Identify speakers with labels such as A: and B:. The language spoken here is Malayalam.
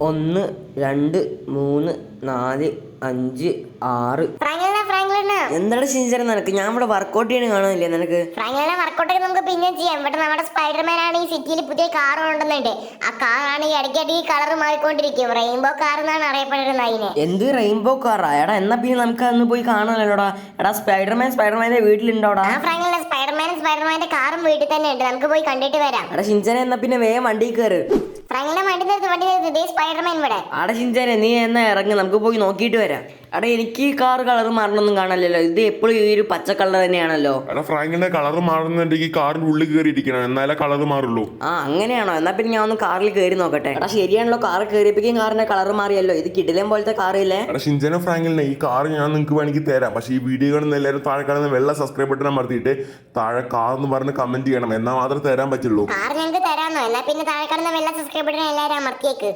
A: 1 2 3 4 5 6. എന്താണ് ചിന്തിച്ചാലും നിനക്ക്? ഞാൻ ഇവിടെ വർക്കൗട്ട് ചെയ്യണ കാണാനില്ലേ നിനക്ക്?
B: വർക്കൗട്ട് നമുക്ക് പിന്നെ ചെയ്യാം. ഇവിടെ നമ്മുടെ സ്പൈഡർമാൻ ആണ് ഈ സിറ്റിയിൽ പുതിയ കാർ കൊണ്ടുവന്നുണ്ട്. ആ കാറാണ് ഈ ഇടയ്ക്കിടയ്ക്ക് ഈ കളർ മാറിക്കൊണ്ടിരിക്കും. റെയിൻബോ കാർ എന്നാണ് അറിയപ്പെടുന്നത് അതിനെ.
A: എന്ത് റെയിൻബോ കാറാ? എടാ എന്നാ പിന്നെ നമുക്ക് അന്ന് പോയി കാണാനല്ലോടാ. എടാ സ്പൈഡർമാന്റെ വീട്ടിലുണ്ടോടാ?
B: സ്പൈഡർമാന്റെ കാറും വീട്ടിൽ തന്നെ ഉണ്ട്. നമുക്ക് പോയി കണ്ടിട്ട് വരാം.
A: എടാ ഷിൻചാനെ എന്നാ പിന്നെ വേഗം വണ്ടി കയറ്.
B: വണ്ടി നിർത്ത്. സ്പൈഡർമാൻ ഇവിടെ.
A: ആടെ ഷിൻചാനെ നീ എന്നാ ഇറങ്ങി, നമുക്ക് പോയി നോക്കിയിട്ട് വരാം. എടാ എനിക്ക് കാർ കളർ മാറണമൊന്നും കാണാനില്ലല്ലോ. ഇത് എപ്പോഴും ഈ ഒരു പച്ച കളർ തന്നെയാണല്ലോ.
C: എടാ ഫ്രാങ്കിന്റെ കളർ മാറുന്നുണ്ടെങ്കിൽ കാറിന്റെ ഉള്ളിൽ കയറി ഇരിക്കണം, എന്നാലേ കളർ മാറുള്ളൂ.
A: ആ അങ്ങനെയാണോ? എന്നാ പിന്നെ ഞാൻ ഒന്ന് കാറിൽ കയറി നോക്കട്ടെ. എടാ ശരിയാണല്ലോ, കാർ കയറിയപ്പോഴേക്കും കാറിന്റെ കളർ മാറിയല്ലോ. ഇത് കിടിലം പോലത്തെ കാറില്ലേ?
C: എടാ ഷിൻചാനോ ഫ്രാങ്കിലിനെ ഈ കാർ ഞാൻ നിങ്ങൾക്ക് വേണമെങ്കിൽ തരാം. പക്ഷേ ഈ വീഡിയോ കാണുന്ന എല്ലാവരും താഴെ കാണുന്ന വെള്ള സബ്സ്ക്രൈബ് ബട്ടൺ അമർത്തിയിട്ട് താഴെ കാർ എന്ന് പറഞ്ഞ് കമന്റ് ചെയ്യണം, എന്നാൽ മാത്രമേ തരാൻ പറ്റുള്ളൂ.
B: കാർ ഞങ്ങൾക്ക് തരാന്നോ? എന്നാ പിന്നെ താഴെ കാണുന്ന വെള്ള സബ്സ്ക്രൈബ് ബട്ടൺ എല്ലാവരും അമർത്തിയേക്ക്.